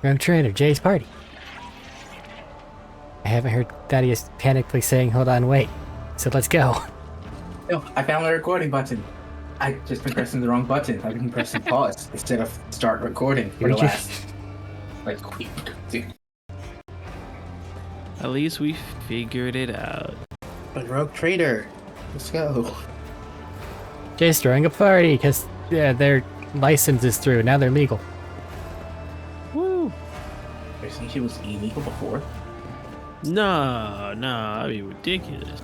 Rogue Trader, Jay's party. I haven't heard Thaddeus panically saying, hold on, wait. So let's go. No, I found the recording button. I just been pressing the wrong button. I've been pressing pause instead of start recording for the last week. At least we figured it out. But Rogue Trader, let's go. Jay's throwing a party because their license is through. Now they're legal. Woo! I think she was illegal before. No, that'd be ridiculous.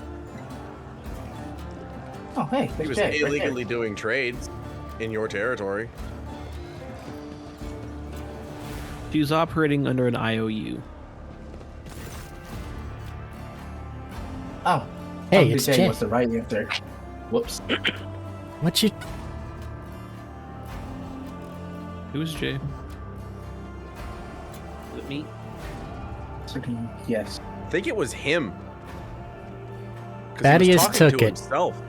Oh, hey, He was Jay, illegally doing trades in your territory. She was operating under an IOU. Oh, Hey, it's Jay. was the right answer. Whoops. What you... Who's Jay? Is it me? Yes. I think it was him. 'Cause he was Thaddeus talking took to it. himself.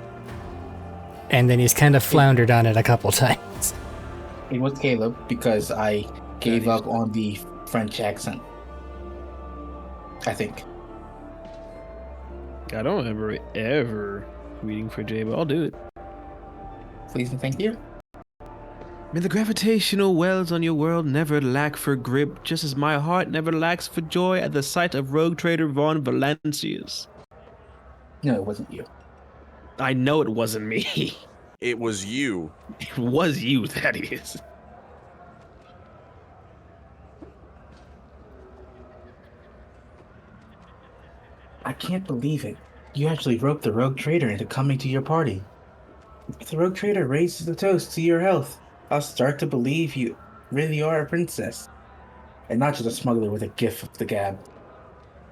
And then he's kind of floundered on it a couple times. It was Caleb because I gave up on the French accent. I think. I don't remember ever reading for Jay, but I'll do it. Please and thank you. May the gravitational wells on your world never lack for grip, just as my heart never lacks for joy at the sight of Rogue Trader Von Valencius. No, it wasn't you. I know it wasn't me. It was you. It was you, Thaddeus. I can't believe it. You actually roped the Rogue Trader into coming to your party. If the Rogue Trader raises a toast to your health, I'll start to believe you really are a princess. And not just a smuggler with a gift of the gab.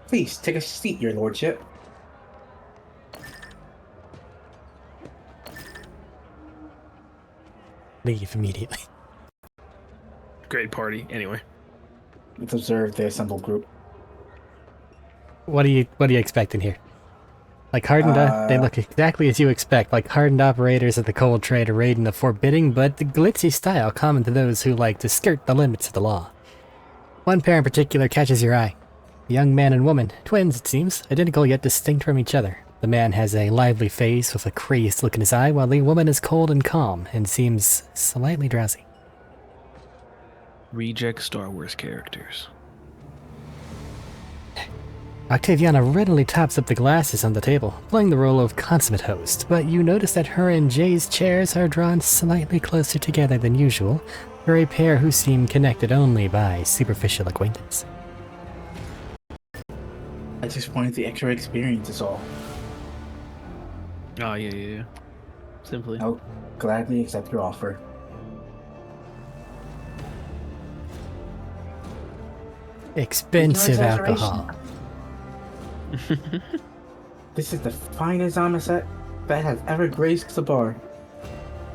Please, take a seat, your lordship. Leave immediately. Great party, anyway. Let's observe the assembled group. What are you expecting here? Like hardened, they look exactly as you expect, like hardened operators of the cold trade arrayed in a forbidding but glitzy style common to those who like to skirt the limits of the law. One pair in particular catches your eye. A young man and woman, twins it seems, identical yet distinct from each other. The man has a lively face with a crazed look in his eye, while the woman is cold and calm and seems slightly drowsy. Reject Star Wars characters. Octaviana readily tops up the glasses on the table, playing the role of consummate host, but you notice that her and Jay's chairs are drawn slightly closer together than usual, for a pair who seem connected only by superficial acquaintance. I just wanted the extra experience is all. Oh, yeah. Simply. I'll gladly accept your offer. Expensive alcohol. This is the finest amethyst that has ever graced the bar.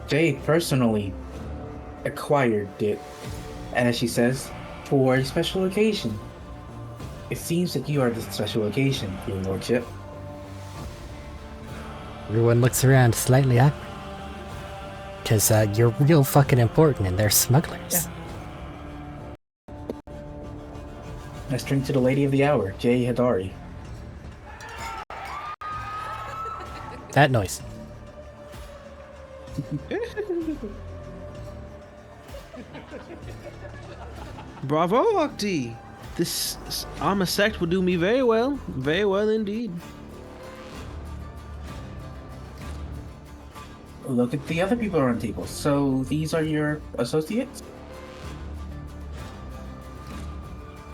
Jay personally acquired it, and as she says, for a special occasion. It seems that you are the special occasion, your lordship. Everyone looks around slightly awkward. Because you're real fucking important and they're smugglers. Yeah. Let's drink to the lady of the hour, Jay Hadari. That noise. Bravo, Octi! This sect will do me very well. Very well indeed. Look at the other people around the table. So these are your associates?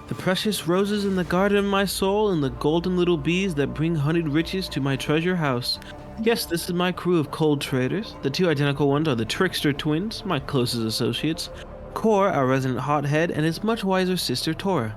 The precious roses in the garden of my soul and the golden little bees that bring honeyed riches to my treasure house. Yes, this is my crew of cold traders. The two identical ones are the Trickster twins, my closest associates. Kor, our resident hothead, and his much wiser sister Tora.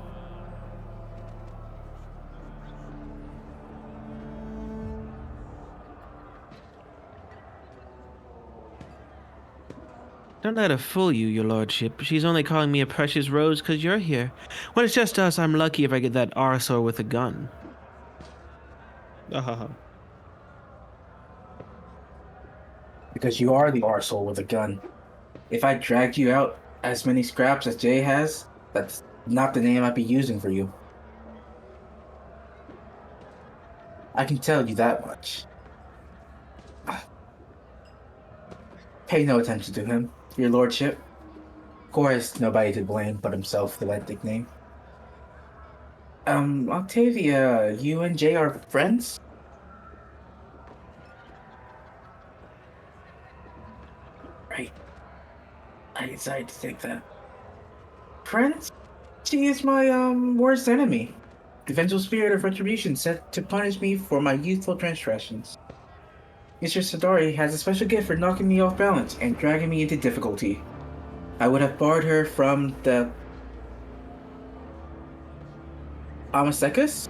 Don't let her fool you, your lordship. She's only calling me a precious rose because you're here. When it's just us, I'm lucky if I get that arsehole with a gun. Because you are the arsehole with a gun. If I dragged you out as many scraps as Jay has, that's Not the name I'd be using for you. I can tell you that much. Pay no attention to him, your lordship. Of course, nobody to blame but himself for that nickname. Octavia, you and Jay are friends? Right. I decided to think that. Friends? She is my, worst enemy. The vengeful spirit of retribution set to punish me for my youthful transgressions. Mistress Sadari has a special gift for knocking me off balance and dragging me into difficulty. I would have barred her from the Amasekas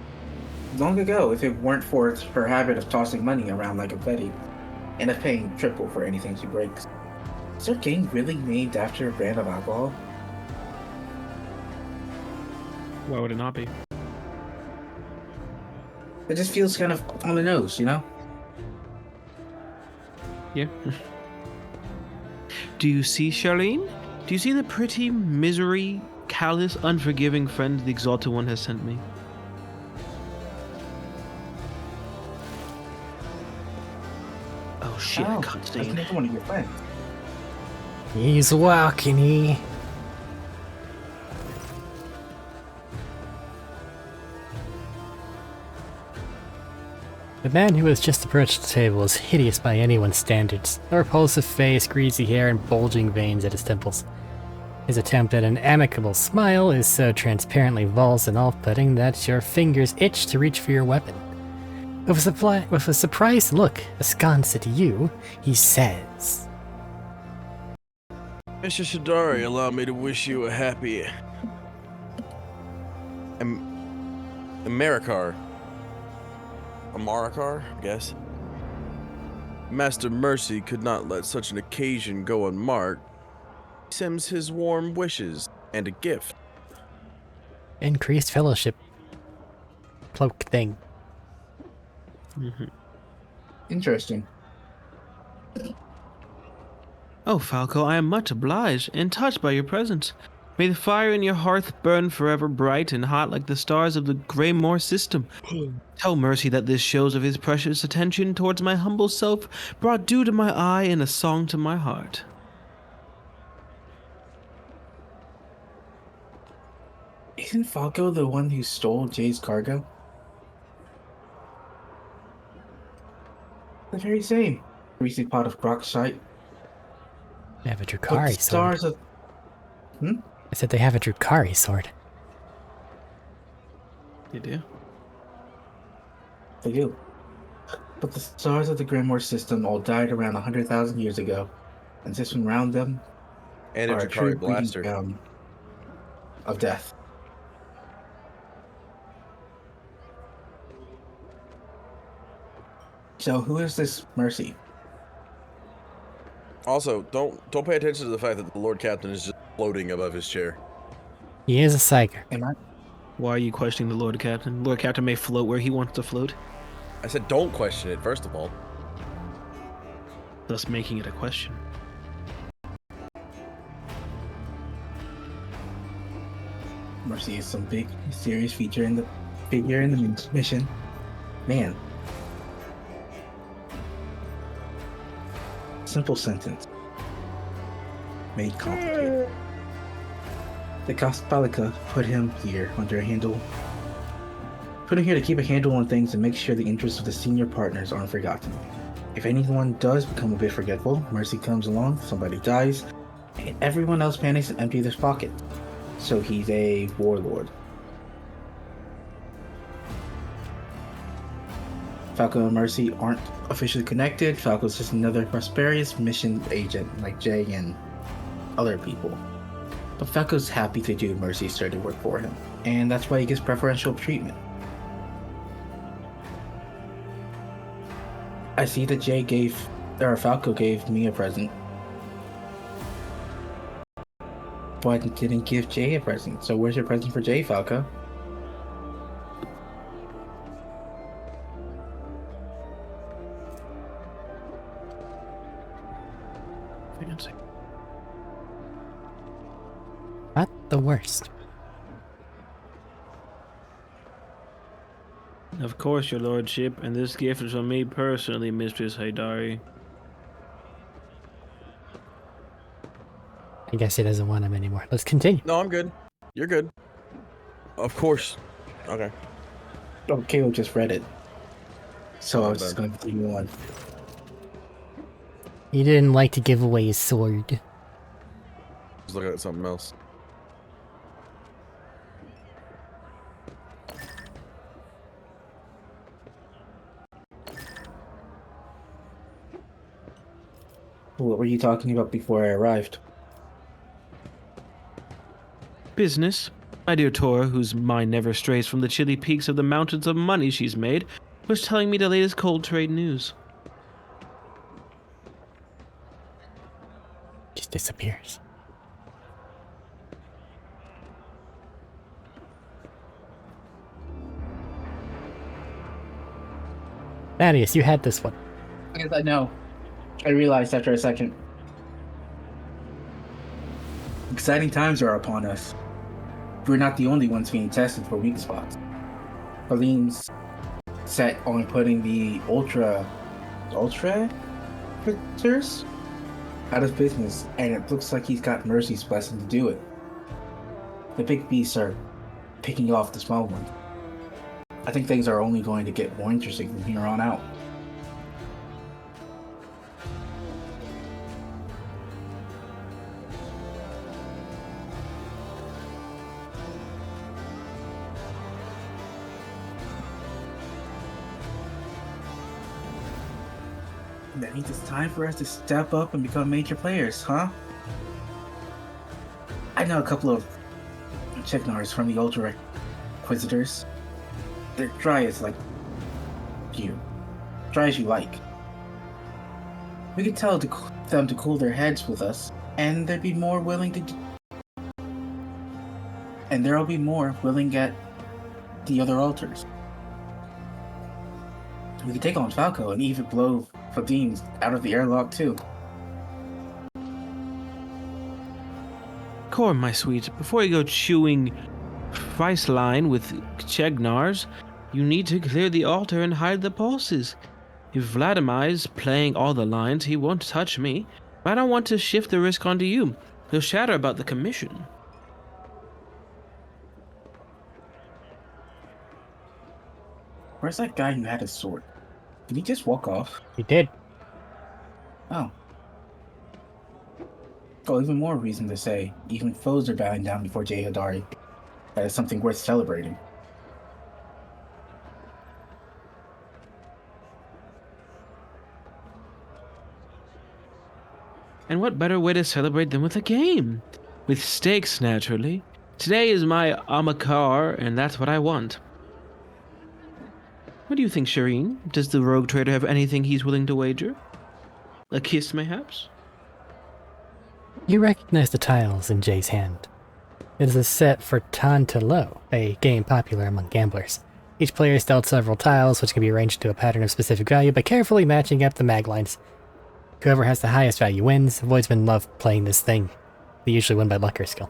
long ago if it weren't for her habit of tossing money around like confetti and of paying triple for anything she breaks. Is her gang really named after a brand of alcohol? Why would it not be? It just feels kind of on the nose, you know? Yeah. Do you see, Charlene? Do you see the pretty, misery, callous, unforgiving friend the Exalted One has sent me? Oh shit, I can't That's see. another one of your friends. He's walking, he. The man who has just approached the table is hideous by anyone's standards. A repulsive face, greasy hair, and bulging veins at his temples. His attempt at an amicable smile is so transparently valse and off-putting that your fingers itch to reach for your weapon. With a surprised look askance at you, he says, Mr. Shadari, allow me to wish you a happy... Americar. Amarakar, I guess. Master Mercy could not let such an occasion go unmarked. He sends his warm wishes and a gift. increased fellowship cloak thing. Interesting. Oh, Falco, I am much obliged and touched by your presence. May the fire in your hearth burn forever bright and hot like the stars of the Greymore system. Tell Mercy that this shows of his precious attention towards my humble self brought dew to my eye and a song to my heart. Isn't Falco the one who stole Jay's cargo? The very same. Greasy pot of Groxite. They have a But the Drukari sword. stars of... I said they have a Drukari sword. You do? They do. But the stars of the Grimoire system all died around 100,000 years ago, and system around them And a are a true Drakari breeding blaster. ground of death. So who is this Mercy? Also, don't pay attention to the fact that the Lord Captain is just floating above his chair. He is a psyker. Am I? Why are you questioning the Lord Captain? Lord Captain may float where he wants to float, I said don't question it, first of all. thus making it a question. Mercy is some big, serious figure in the mission. Man. Simple sentence. Made complicated. The Caspalica put him here under a handle. Put him here to keep a handle on things and make sure the interests of the senior partners aren't forgotten. If anyone does become a bit forgetful, Mercy comes along, somebody dies, and everyone else panics and empties their pocket. So he's a warlord. Falco and Mercy aren't officially connected. Falco's just another prosperous mission agent like Jay and other people. But Falco's happy to do Mercy's dirty work for him, and that's why he gets preferential treatment. I see that Falco gave me a present, but didn't give Jay a present. So where's your present for Jay, Falco? Fancy. Not the worst. Of course, your lordship, and this gift is from me personally, Mistress Haydari. I guess he doesn't want him anymore. Let's continue. No, I'm good. You're good. Of course. Okay. Oh, Caleb just read it. So I My was just bad. going to continue on. He didn't like to give away his sword. Just looking at something else. What were you talking about before I arrived? Business. My dear Tora, whose mind never strays from the chilly peaks of the mountains of money she's made, was telling me the latest cold trade news. Just disappears. Thaddeus, you had this one. I guess I know. I realized after a second. Exciting times are upon us. We're not the only ones being tested for weak spots. Pauline's set on putting the ultra critters out of business, and it looks like he's got Mercy's blessing to do it. The big beasts are picking off the small ones. I think things are only going to get more interesting from here on out. That means it's time for us to step up and become major players, huh? I know a couple of Cheknars from the Ultra Inquisitors. They're dry as like you. Dry as you like. We could tell them to cool their heads with us, and they'd be more willing to. And there'll be more willing at the other altars. We could take on Falco and even blow Fadine out of the airlock too. Cor, my sweet, before you go chewing Frieslein with Chegnars, you need to clear the altar and hide the pulses. If Vladimir's playing all the lines, he won't touch me. I don't want to shift the risk onto you. He'll shatter about the commission. Where's that guy who had his sword? Did he just walk off? He did. Oh. Oh, even more reason to say, even foes are bowing down before Jay Hadari. That is something worth celebrating. And what better way to celebrate than with a game? With stakes, naturally. Today is my Amakar, and that's what I want. What do you think, Shireen? Does the rogue trader have anything he's willing to wager? A kiss, mayhaps? You recognize the tiles in Jay's hand. It is a set for Tantalo, a game popular among gamblers. Each player is dealt several tiles, which can be arranged to a pattern of specific value by carefully matching up the mag lines. Whoever has the highest value wins. Voidsmen love playing this thing. They usually win by luck or skill.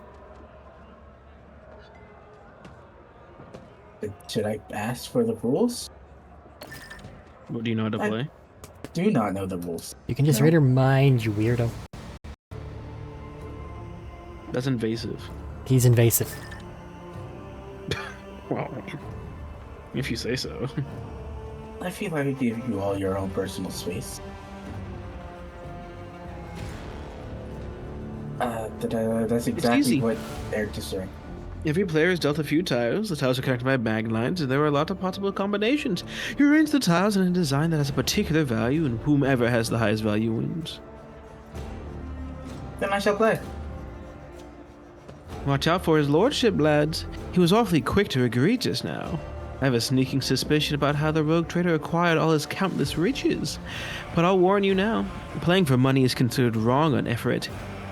Should I ask for the rules? What do you know how to play? Do not know the rules. You can just No. read her mind, you weirdo. That's invasive. He's invasive. Well, if you say so. I feel like I give you all your own personal space. That's exactly easy. what Arik just said. Every player is dealt a few tiles. The tiles are connected by bag lines, and there are a lot of possible combinations. You arrange the tiles in a design that has a particular value, and whomever has the highest value wins. Then I shall play. Watch out for his lordship, lads. He was awfully quick to agree just now. I have a sneaking suspicion about how the rogue trader acquired all his countless riches. But I'll warn you now, playing for money is considered wrong on Everett,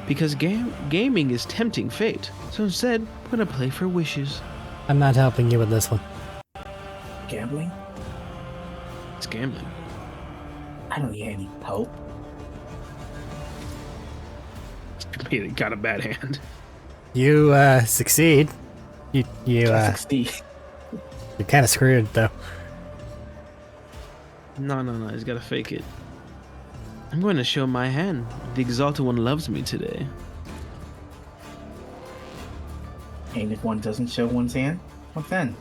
because gaming is tempting fate. So instead, I'm gonna play for wishes. I'm not helping you with this one. Gambling? It's gambling. I don't need any help. He got a bad hand. You, succeed. You're Succeed. kind of screwed, though. No, he's gotta fake it. I'm going to show my hand. The Exalted One loves me today. And if one doesn't show one's hand, what then?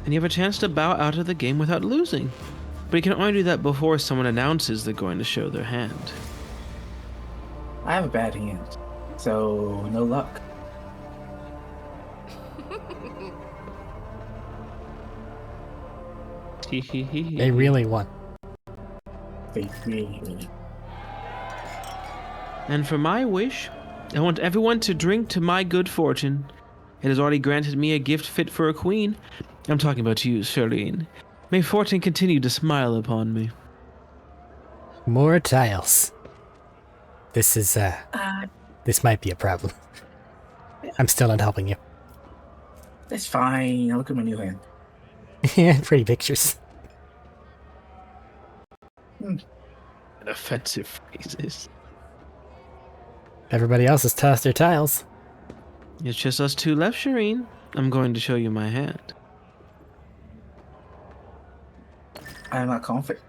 And you have a chance to bow out of the game without losing. But you can only do that before someone announces they're going to show their hand. I have a bad hand, so no luck. They really won. They really. And for my wish, I want everyone to drink to my good fortune. It has already granted me a gift fit for a queen. I'm talking about you, Charlene. May fortune continue to smile upon me. More tiles. This is, this might be a problem. I'm still not helping you. That's fine. Look at my new hand. Yeah, pretty pictures. Offensive phrases. Everybody else has tossed their tiles. It's just us two left, Shireen. I'm going to show you my hand. I'm not confident.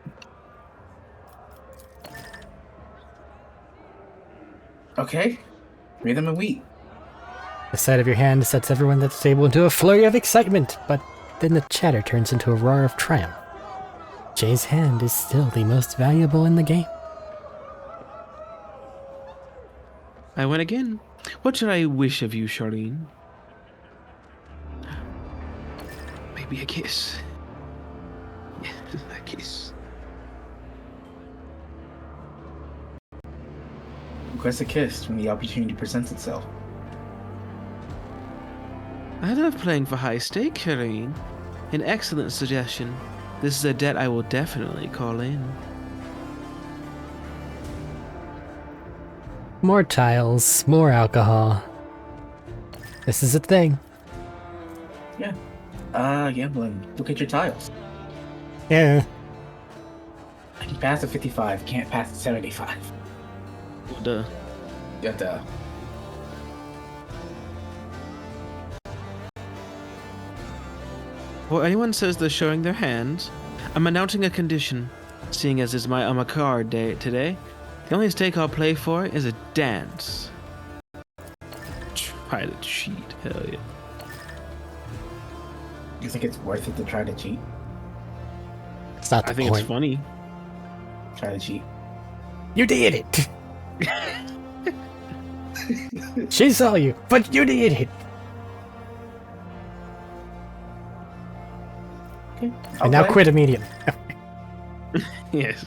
Okay. Rhythm and wheat. The sight of your hand sets everyone at the table into a flurry of excitement, but then the chatter turns into a roar of triumph. Jay's hand is still the most valuable in the game. I win again. What should I wish of you, Charlene? Maybe a kiss. Yes, a kiss. Request a kiss when the opportunity presents itself. I love playing for high stakes, Charlene. An excellent suggestion. This is a debt I will definitely call in. More tiles, more alcohol. This is a thing. Yeah. Gambling. Look at your tiles. Yeah. I can pass a 55, can't pass a 75. Duh. Duh. Before anyone says they're showing their hands, I'm announcing a condition. Seeing as it's my Amakar day today, the only stake I'll play for is a dance. Try to cheat, hell yeah. You think it's worth it to try to cheat? It's not the I think point. it's funny. Try to cheat. You did it! She saw you, but you did it! Okay. And now quit immediately. Yes.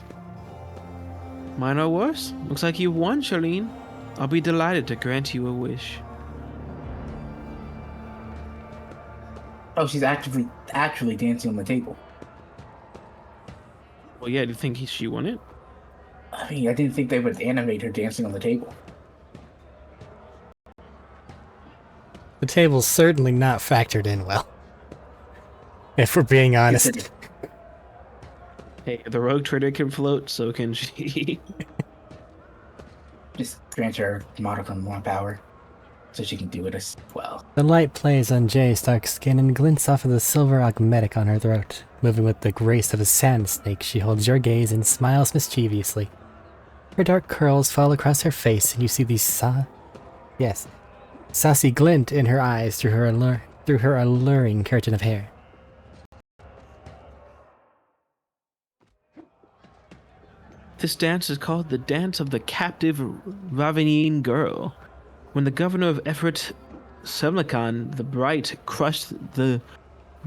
Mine or worse? Looks like you won, Charlene. I'll be delighted to grant you a wish. Oh, she's actually dancing on the table. Well, yeah, do you think she won it? I mean, I didn't think they would animate her dancing on the table. The table's certainly not factored in well. If we're being honest. Hey, the rogue trader can float, so can she. Just grant her modicum more power, so she can do it as well. The light plays on Jay's dark skin and glints off of the silver augmetic on her throat. Moving with the grace of a sand snake, she holds your gaze and smiles mischievously. Her dark curls fall across her face, and you see the saucy glint in her eyes through her alluring curtain of hair. This dance is called the Dance of the Captive Ravenine Girl. When the governor of Efrat Semlakan the Bright crushed the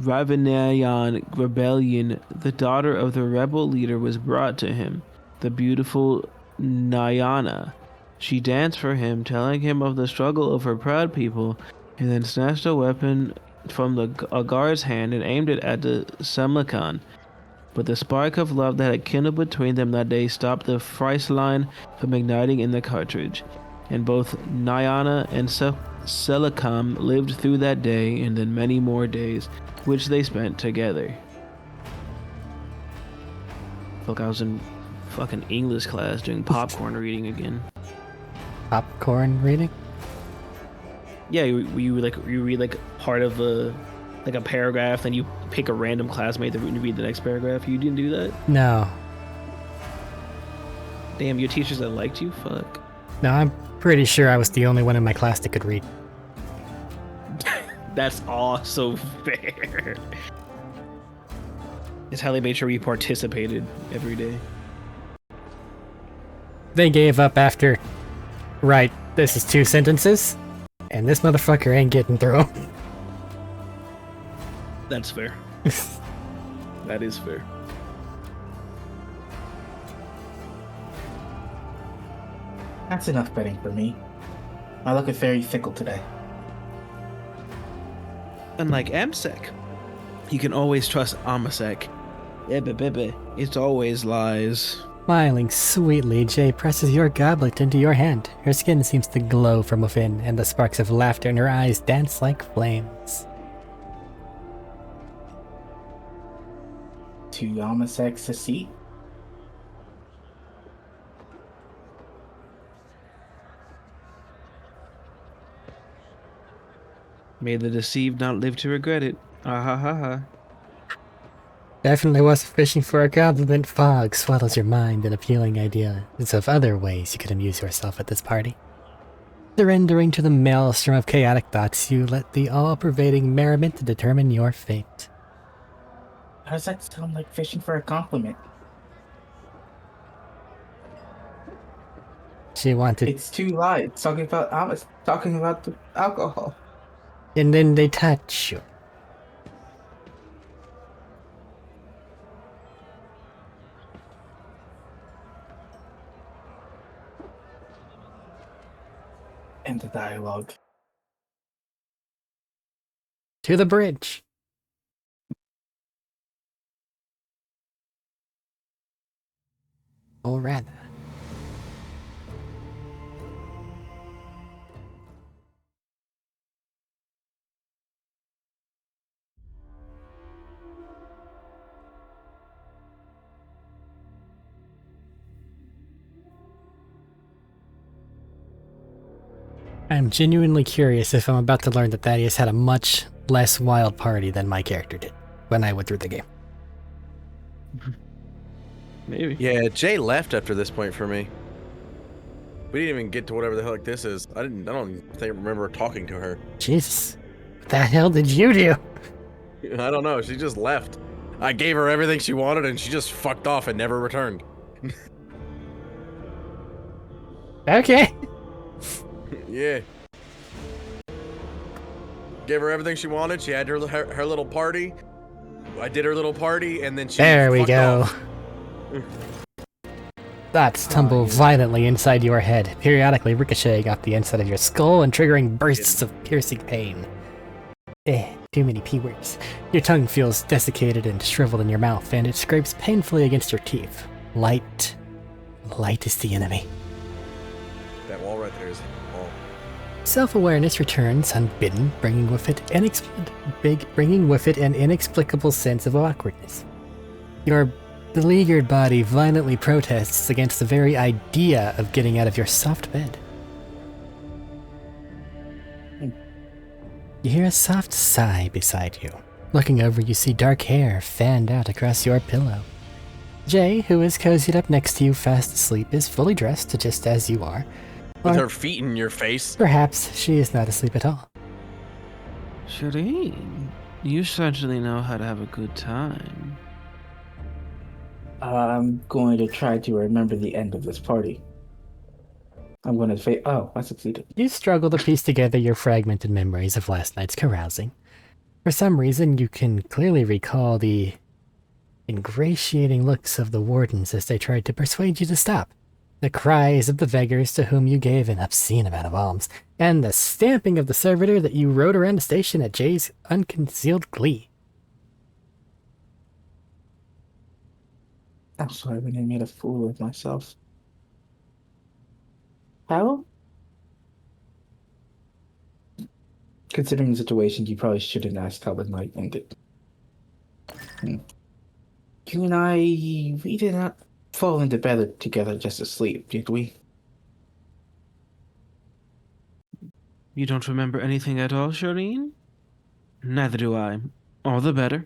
Ravenian rebellion, the daughter of the rebel leader was brought to him, the beautiful Nyana. She danced for him, telling him of the struggle of her proud people, and then snatched a weapon from a guard's hand and aimed it at the Semlakan. But the spark of love that had kindled between them that day stopped the Friesline from igniting in the cartridge, and both Nyana and Selikam lived through that day and then many more days, which they spent together. Look, I was in fucking English class doing popcorn reading again. Popcorn reading? Yeah, you read like part of a like a paragraph, then you pick a random classmate to read the next paragraph? You didn't do that? No. Damn, your teachers that liked you? Fuck. No, I'm pretty sure I was the only one in my class that could read. That's also fair. It's how they made sure you participated every day. They gave up after, right, this is 2 sentences, and this motherfucker ain't getting through 'em. That's fair. That is fair. That's enough betting for me. I look very fickle today. Unlike AMSEC, you can always trust AMSEC. It's always lies. Smiling sweetly, Jay presses your goblet into your hand. Her skin seems to glow from within, and the sparks of laughter in her eyes dance like flames. To Yamasek's a seat? May the deceived not live to regret it. Ah ha ha ha. Definitely wasn't fishing for a compliment. Fog swallows your mind and appealing ideas of other ways you could amuse yourself at this party. Surrendering to the maelstrom of chaotic thoughts, you let the all-pervading merriment determine your fate. How does that sound like fishing for a compliment? She wanted, It's 2 lies talking about the alcohol. and then they touch you. And the dialogue. To the bridge. Or rather. I'm genuinely curious if I'm about to learn that Thaddeus had a much less wild party than my character did when I went through the game. Maybe. Yeah, Jay left after this point for me. We didn't even get to whatever the hell this is. I don't think I remember talking to her. Jesus. What the hell did you do? I don't know. She just left. I gave her everything she wanted and she just fucked off and never returned. Okay. Yeah. Gave her everything she wanted. She had her little party. I did her little party and then she There we fucked go. off. Thoughts tumble violently inside your head, periodically ricocheting off the inside of your skull and triggering bursts of piercing pain. Too many P words. Your tongue feels desiccated and shriveled in your mouth, and it scrapes painfully against your teeth. Light is the enemy. That wall right there is wall. Self-awareness returns unbidden, bringing with it an inexplicable sense of awkwardness. Your beleaguered body violently protests against the very idea of getting out of your soft bed. You hear a soft sigh beside you. Looking over, you see dark hair fanned out across your pillow. Jay, who is cozied up next to you fast asleep, is fully dressed just as you are. With Or her feet in your face. perhaps she is not asleep at all. Shireen, you certainly know how to have a good time. I'm going to try to remember the end of this party. I'm going to oh, I succeeded. You struggle to piece together your fragmented memories of last night's carousing. For some reason, you can clearly recall the ingratiating looks of the wardens as they tried to persuade you to stop, the cries of the beggars to whom you gave an obscene amount of alms, and the stamping of the servitor that you rode around the station at Jay's unconcealed glee. I'm sorry when I made a fool of myself. How? Considering the situation, you probably shouldn't ask how the night ended. You and I, we did not fall into bed together just to sleep, did we? You don't remember anything at all, Shireen? Neither do I. All the better.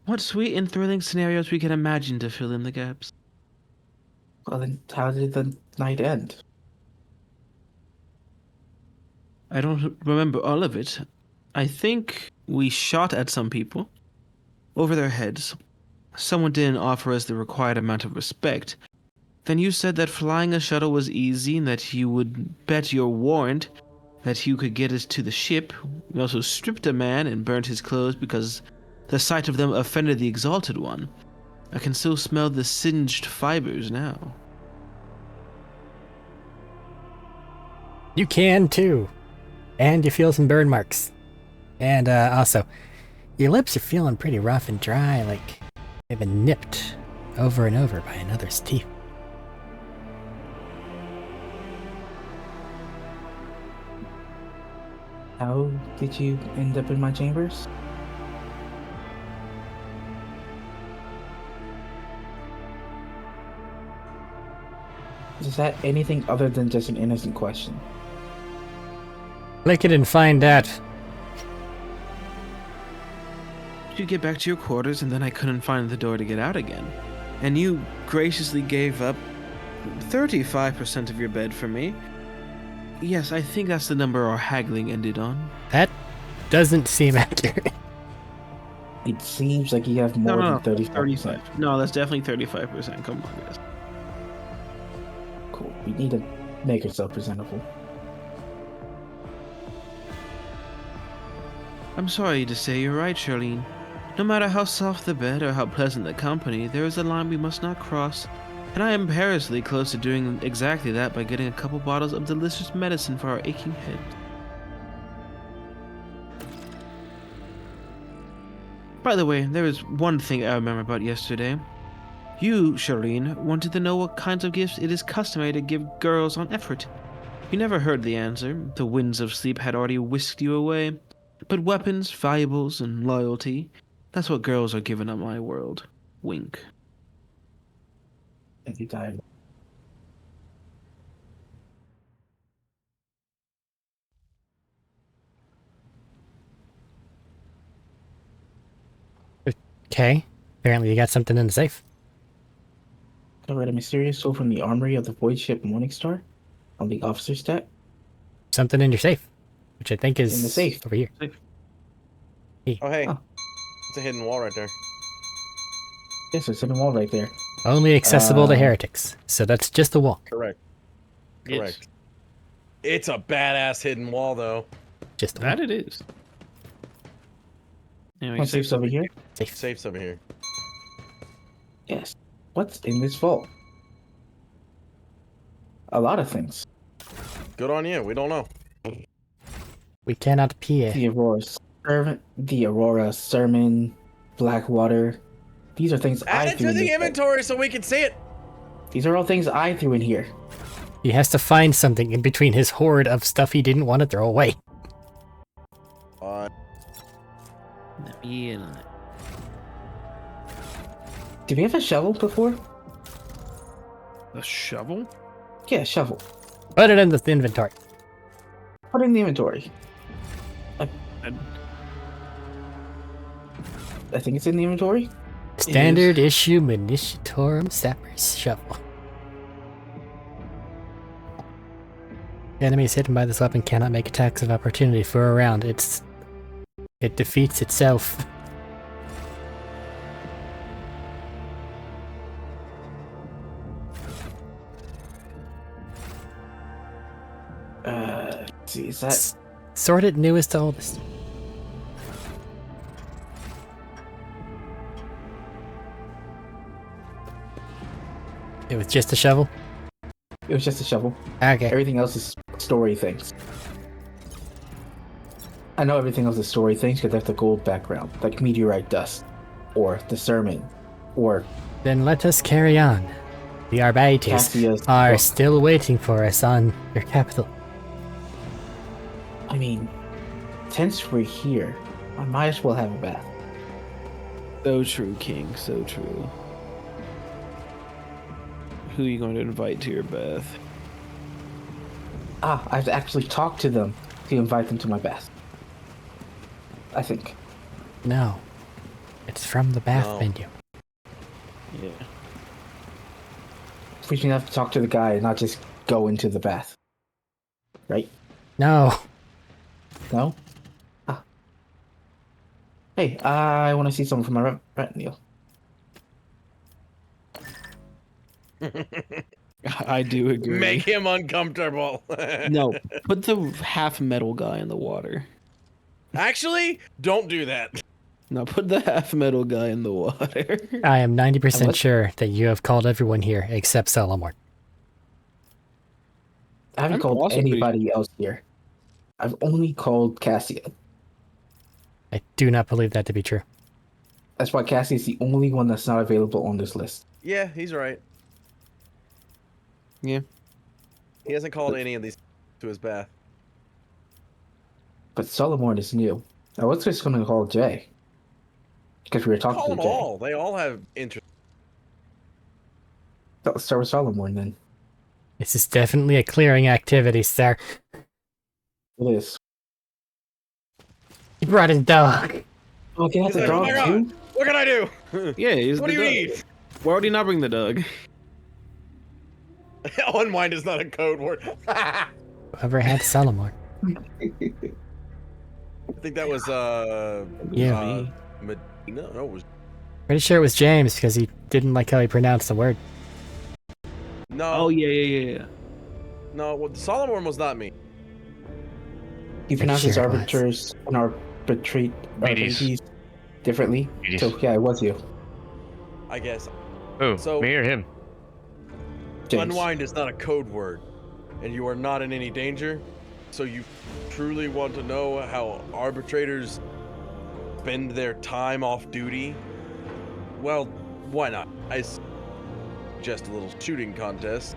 What sweet and thrilling scenarios we can imagine to fill in the gaps. Well, then how did the night end? I don't remember all of it. I think we shot at some people over their heads. Someone didn't offer us the required amount of respect. Then you said that flying a shuttle was easy and that you would bet your warrant that you could get us to the ship. You also stripped a man and burnt his clothes because the sight of them offended the Exalted One. I can still smell the singed fibers now. You can too. And you feel some burn marks. And also, your lips are feeling pretty rough and dry, like they've been nipped over and over by another's teeth. How did you end up in my chambers? Is that anything other than just an innocent question? Click it and find out. You get back to your quarters and then I couldn't find the door to get out again. And you graciously gave up 35% of your bed for me. Yes, I think that's the number our haggling ended on. That doesn't seem accurate. It seems like you have more than 35%. No, that's definitely 35%. Come on, guys. Cool. We need to make ourselves presentable. I'm sorry to say you're right, Charlene. No matter how soft the bed or how pleasant the company, there is a line we must not cross. And I am perilously close to doing exactly that by getting a couple bottles of delicious medicine for our aching heads. By the way, there is one thing I remember about yesterday. You, Charlene, wanted to know what kinds of gifts it is customary to give girls on effort. You never heard the answer. The winds of sleep had already whisked you away. But weapons, valuables, and loyalty, that's what girls are given on my world. Wink. Thank you, Diane. Okay. Apparently you got something in the safe. I read a mysterious tool from the armory of the void ship Morningstar on the officer's deck. Something in your safe. Which I think is In the safe. over here. Oh, hey. Oh. It's a hidden wall right there. Yes, there's a hidden wall right there. Only accessible to heretics. So that's just a wall. Correct. Correct. It's a badass hidden wall, though. Just a wall. That it is. Anyway, One safe's over here. Safe. Safe's over here. Yes. What's in this vault? A lot of things. Good on you. We don't know. We cannot peer. The Aurora Sermon, Blackwater. These are things I Add it threw to in the this vault. inventory so we can see it. These are all things I threw in here. He has to find something in between his hoard of stuff he didn't want to throw away. Yeah. Did we have a shovel before? A shovel? Yeah, a shovel. Put it in the inventory. Put it in the inventory. I think it's in the inventory. Standard issue Munitiatorum Sapper's Shovel. Enemies hidden by this weapon cannot make attacks of opportunity for a round. It defeats itself. Let's see, is that Sorted newest to oldest. It was just a shovel? it was just a shovel. Okay. Everything else is story things. I know everything else is story things because they have the gold background, like meteorite dust, or the sermon, or Then let us carry on. The Arbiters Cassius. are still waiting for us on your capital. I mean, since we're here, I might as well have a bath. So true, King. So true. Who are you going to invite to your bath? I've actually talked to them to invite them to my bath. I think. No. It's from the bath No. menu. Yeah. Which means I have to talk to the guy and not just go into the bath. Right? No. No? Ah. Hey, I want to see someone from my retinue. I do agree. Make him uncomfortable. No, put the half metal guy in the water. Actually, don't do that. No, put the half metal guy in the water. I am 90% What? sure that you have called everyone here except Solomon. I haven't I'm called also pretty anybody else here. I've only called Cassia. I do not believe that to be true. That's why Cassie is the only one that's not available on this list. Yeah, he's right. Yeah. He hasn't called any of these to his bath. But Solomon is new. I was just going to call Jay. Because we were talking Call to them Jay. all. They all have interest. So let's start with Solomon then. This is definitely a clearing activity, sir. It is. He brought his dog. Oh, they have He's the like, oh dog my god, too? what can I do? Yeah, he's What the do you dog. need? Why would he not bring the dog? Unwind is not a code word. I Whoever had Solomon. think that was Yeah. Medina. No, it was Pretty sure it was James because he didn't like how he pronounced the word. no. Oh yeah. No, well, Solomon was not me. He pronounces sure it was. arbiters and arbitries differently. Meaties. So, yeah, it was you. I guess. Who? So- Me or him? James. Unwind is not a code word, and you are not in any danger. So you truly want to know how arbitrators spend their time off duty? Well, why not? I suggest a little shooting contest.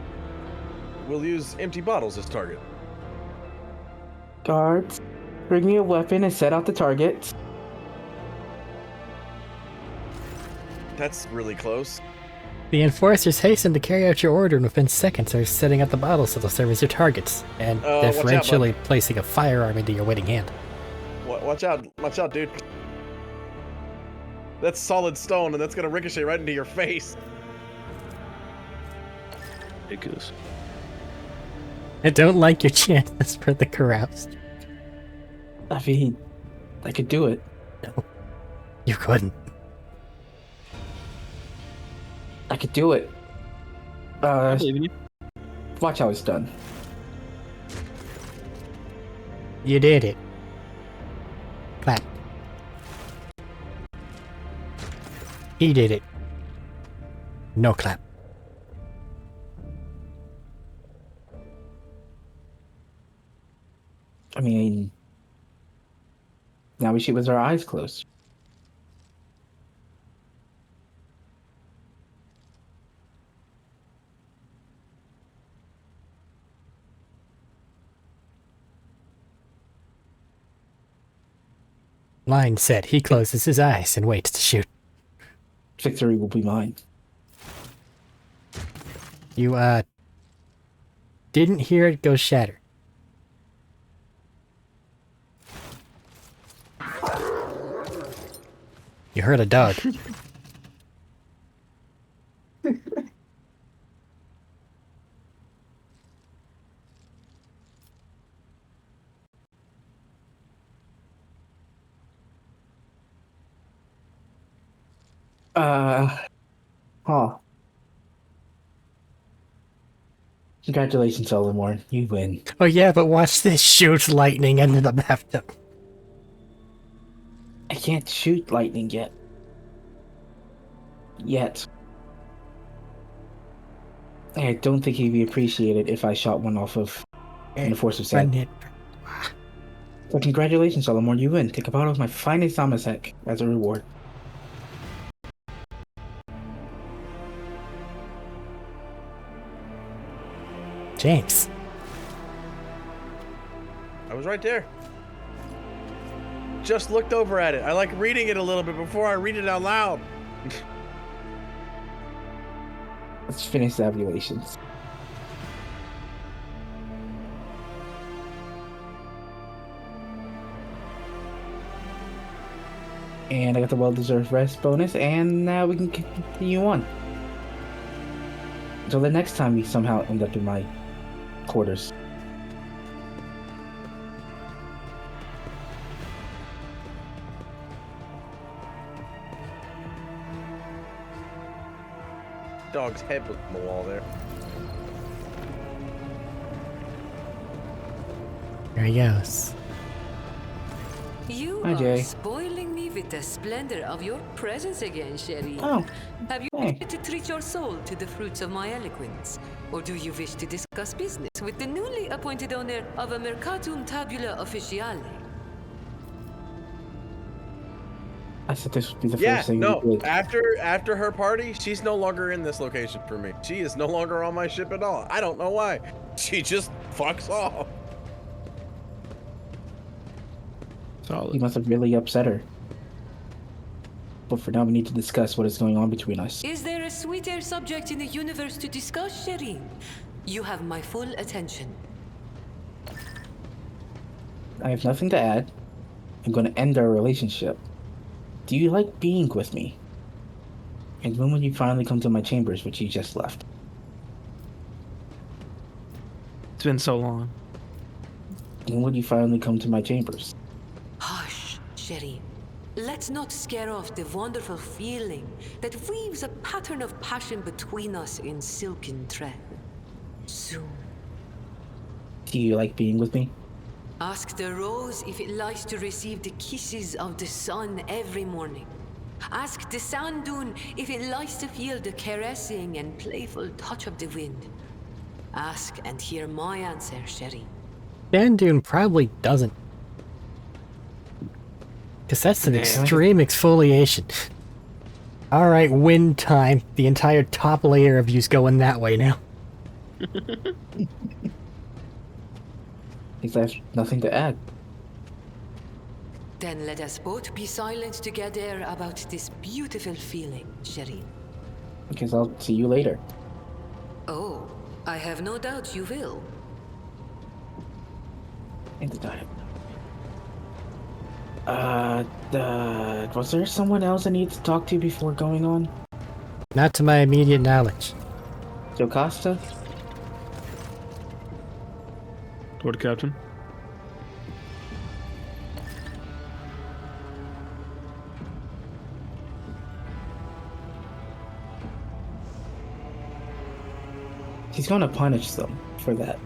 We'll use empty bottles as target. Guards, bring me a weapon and set out the target. That's really close. The enforcers hasten to carry out your order and within seconds are setting up the bottles so they'll serve as your targets, and watch out, bud. differentially placing a firearm into your waiting hand. Watch out, dude. That's solid stone, and that's gonna ricochet right into your face. Ridiculous. I don't like your chances for the carouse. I mean, I could do it. No, you couldn't. I could do it. I believe in you. Watch how it's done. You did it. Clap. He did it. No clap. I mean, now we shoot with our eyes closed. Line set. He closes his eyes and waits to shoot. Victory will be mine. You, didn't hear it go shatter. You heard a dog. Huh. Congratulations, Solomon. You win. Oh yeah, but watch this. Shoots lightning into the bathtub. I can't shoot lightning yet. I don't think he'd be appreciated if I shot one off of an enforcer's Run head. it. So congratulations, Solomon. You win. Take a bottle of my finest Amasek as a reward. James. I was right there. Just looked over at it. I like reading it a little bit before I read it out loud. Let's finish the evaluations. And I got the well-deserved rest bonus, and now we can continue on. Until the next time we somehow end up in my quarters. Dog's head was on the wall there. There he goes. You Hi, are Jay. spoiling me with the splendor of your presence again, Sherry. Oh, Have you hey. wished to treat your soul to the fruits of my eloquence? Or do you wish to discuss business with the newly appointed owner of a Mercatum Tabula Officiale? I said this would be the Yeah, first thing no. we did. After her party, she's no longer in this location for me. She is no longer on my ship at all. I don't know why. She just fucks off. He Solid. must have really upset her. But for now, we need to discuss what is going on between us. Is there a sweeter subject in the universe to discuss, Sherry? You have my full attention. I have nothing to add. I'm going to end our relationship. Do you like being with me? And when will you finally come to my chambers, which you just left? It's been so long. When will you finally come to my chambers? Hush, Sherry. Let's not scare off the wonderful feeling that weaves a pattern of passion between us in silken thread. Soon. Do you like being with me? Ask the rose if it likes to receive the kisses of the sun every morning. Ask the sand dune if it likes to feel the caressing and playful touch of the wind. Ask and hear my answer, Sherry. Sand dune probably doesn't. Because that's an extreme exfoliation. Alright, wind time. The entire top layer of you's going that way now. Because I have nothing to add. Then let us both be silent together about this beautiful feeling, Sherry. Because I'll see you later. Oh, I have no doubt you will. In the diet. Was there someone else I need to talk to before going on? Not to my immediate knowledge. Jocasta? Lord Captain. He's gonna punish them for that.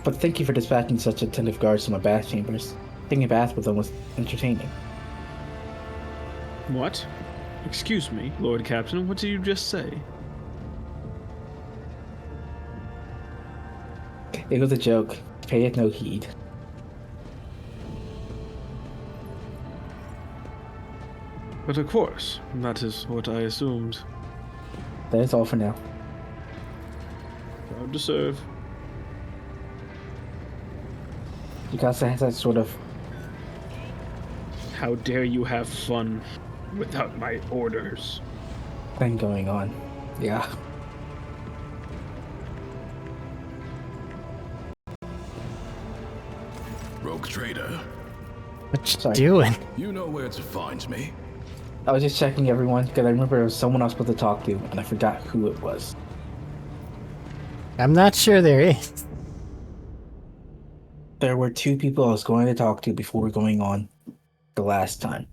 But thank you for dispatching such attentive guards to my bath chambers. Taking a bath with them was entertaining. What? Excuse me, Lord Captain, what did you just say? It was a joke. Pay it no heed. But of course, that is what I assumed. That is all for now. Proud to serve. Jocasta has that sort of... How dare you have fun without my orders? thing going on. Yeah. Rogue trader, What you Sorry. doing? you know where to find me. I was just checking everyone because I remember there was someone I was supposed to talk to and I forgot who it was. I'm not sure there is. There were two people I was going to talk to before going on the last time.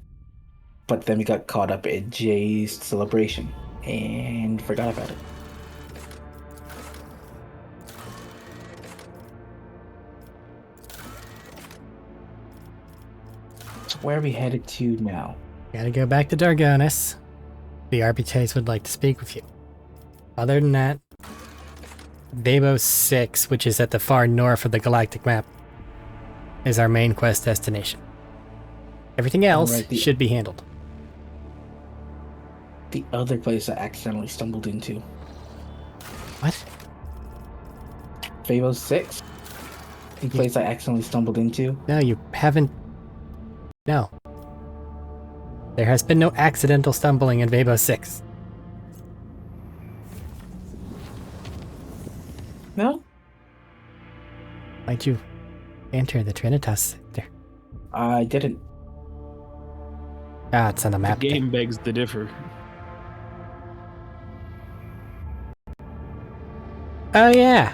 But then we got caught up in Jay's celebration and forgot about it. So where are we headed to now? Gotta go back to Dargonis. The arbitrates would like to speak with you. Other than that, Babo 6, which is at the far north of the galactic map, is our main quest destination. Everything else Alright, the- should be handled. The other place I accidentally stumbled into. What? Favo 6? The place I accidentally stumbled into. No, you haven't... No. There has been no accidental stumbling in Babo 6. No? Why'd you enter the Trinitas sector? I didn't. Ah, it's on the The map. game begs to differ. Oh yeah!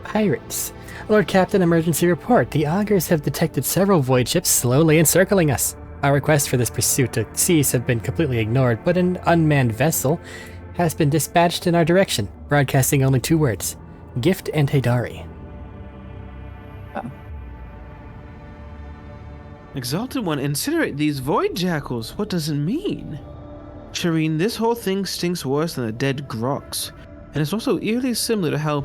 Pirates. Lord Captain, emergency report. The augurs have detected several void ships slowly encircling us. Our requests for this pursuit to cease have been completely ignored, but an unmanned vessel has been dispatched in our direction, broadcasting only 2 words. Gift and Hadari. Exalted One, incinerate these void jackals. What does it mean? Shireen, this whole thing stinks worse than the dead groks. And it's also eerily similar to how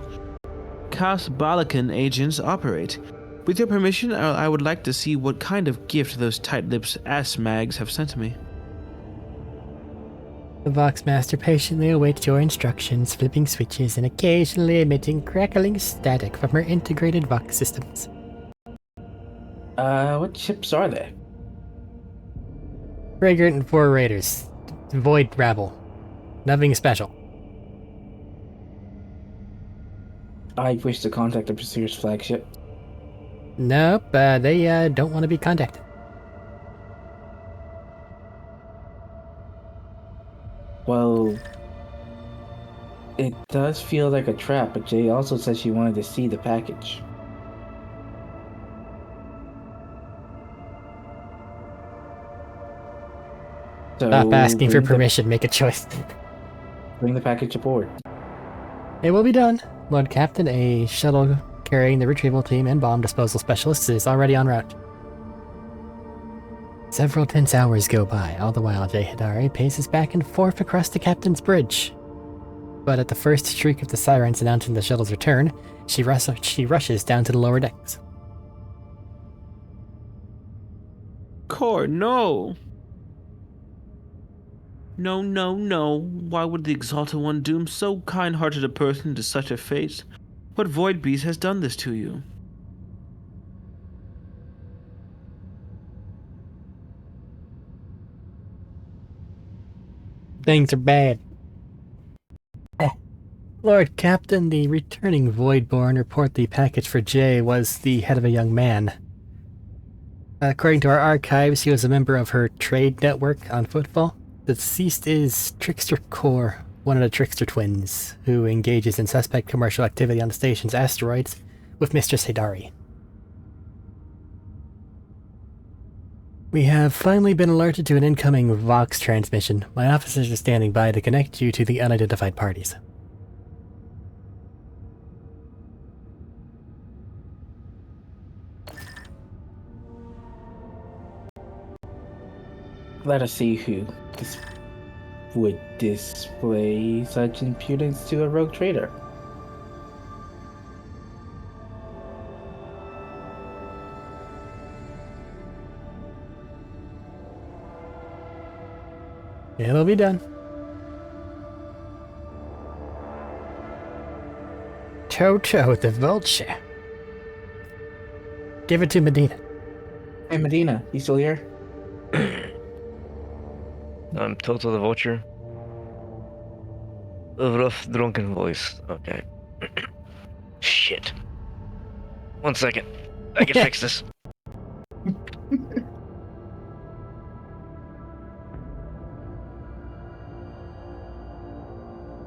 Kasbalakan agents operate. With your permission, I would like to see what kind of gift those tight-lipped ass-mags have sent me. The Voxmaster patiently awaits your instructions, flipping switches and occasionally emitting crackling static from her integrated Vox systems. What ships are they? Fragrant and 4 raiders. Void rabble. Nothing special. I wish to contact the Pursuer's flagship. Nope, they don't want to be contacted. Well, it does feel like a trap, but Jay also said she wanted to see the package. So Stop asking for bring the- permission, make a choice. Bring the package aboard. It will be done. Lord Captain, a shuttle carrying the retrieval team and bomb disposal specialists is already en route. Several tense hours go by, all the while Jay Hidari paces back and forth across the captain's bridge. But at the first shriek of the sirens announcing the shuttle's return, she rushes down to the lower decks. Core, no! No, no, no. Why would the Exalted One doom so kind-hearted a person to such a fate? What void beast has done this to you? Things are bad. Lord Captain, the returning Voidborn report the package for Jay was the head of a young man. According to our archives, he was a member of her trade network on Footfall. The deceased is Trickster Core, one of the Trickster twins, who engages in suspect commercial activity on the station's asteroids with Mistress Hadari. We have finally been alerted to an incoming Vox transmission. My officers are standing by to connect you to the unidentified parties. Let us see who would display such impudence to a rogue trader. It'll be done. Toto the Vulture. Give it to Medina. Hey Medina, you still here? I'm Toto the Vulture. A rough, drunken voice. Okay. Shit. 1 second. I can fix this.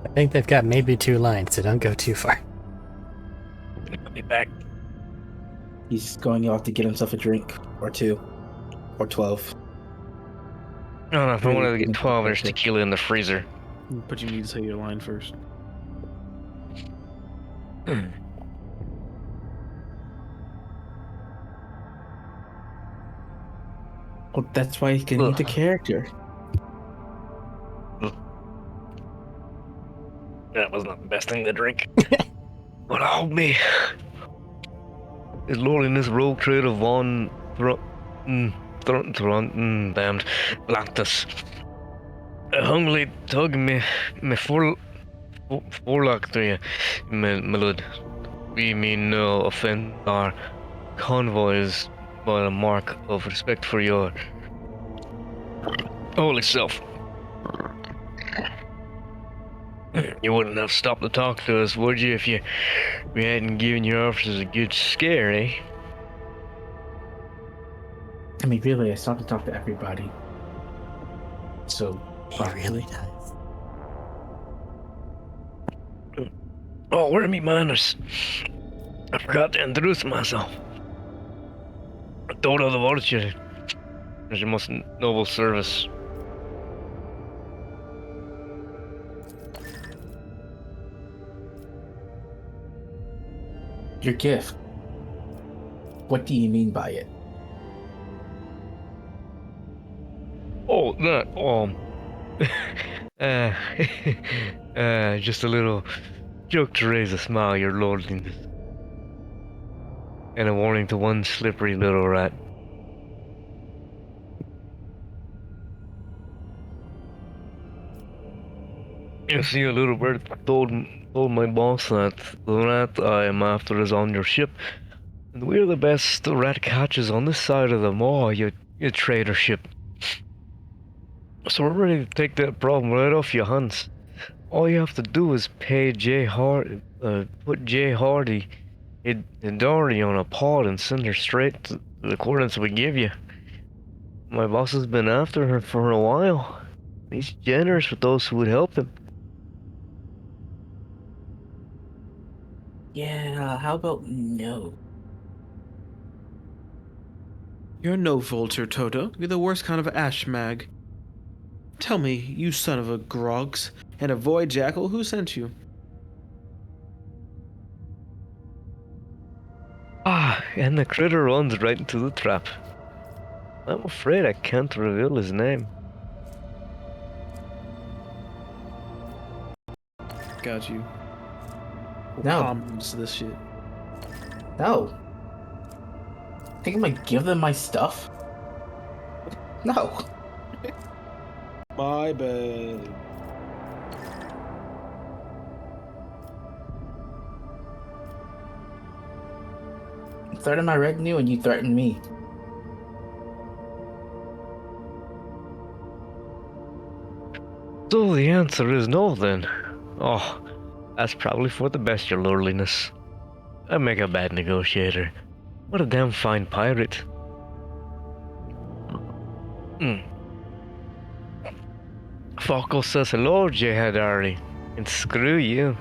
I think they've got maybe 2 lines, so don't go too far. I'll be back. He's going off to get himself a drink, or 2, or 12. No, if I wanted to get 12, there's tequila in the freezer. But you need to say your line first. Well, that's why he's getting into character. That was not the best thing to drink. But hold me. His Lordliness Rogue Trader Von damned Blanctus. Hungrily tug me forelock to you, my lord. We mean no offense our convoys, but a mark of respect for your holy self. You wouldn't have stopped to talk to us, would you, if we hadn't given your officers a good scare, eh? I mean, really, I stopped to talk to everybody. So, He really does. Oh, where are me manners? I forgot to introduce myself. Dodo the Vulture. It's your most noble service. your gift. What do you mean by it? Oh, that, just a little joke to raise a smile, your lordliness. And a warning to one slippery little rat. You see, a little bird told my boss that the rat I am after is on your ship, and we're the best rat catchers on this side of the maw, you traitor ship. So we're ready to take that problem right off your hands. All you have to do is pay put Jay Hardy in Dory on a pod and send her straight to the coordinates we give you. My boss has been after her for a while. He's generous with those who would help him. Yeah, how about no? You're no vulture, Toto. You're the worst kind of ashmag. Tell me, you son of a grogs and a void jackal, who sent you? Ah, and the critter runs right into the trap. I'm afraid I can't reveal his name. Got you. No. Bombs this shit. No. Think I'm gonna give them my stuff? No. My bad. Threaten my retinue and you threaten me. So the answer is no then. Oh, that's probably for the best, your lordliness. I make a bad negotiator. What a damn fine pirate. Falco says hello, Jehadari, and screw you.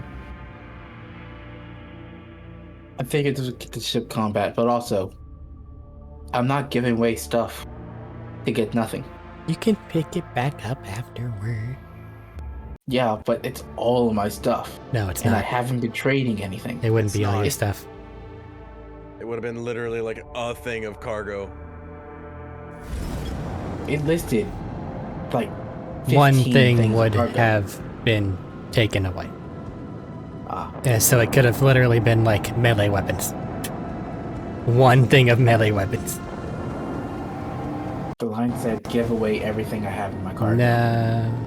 I figured this would get the ship combat, but also, I'm not giving away stuff to get nothing. You can pick it back up afterward. Yeah, but it's all of my stuff. No, it's And I not. haven't been trading anything. It wouldn't It's be all your not. stuff. It would have been literally like a thing of cargo. It listed like 15 One things thing of would cargo. have been taken away. Ah, Yeah, so it could have literally been like melee weapons. One thing of melee weapons. the line said give away everything I have in my cargo. No.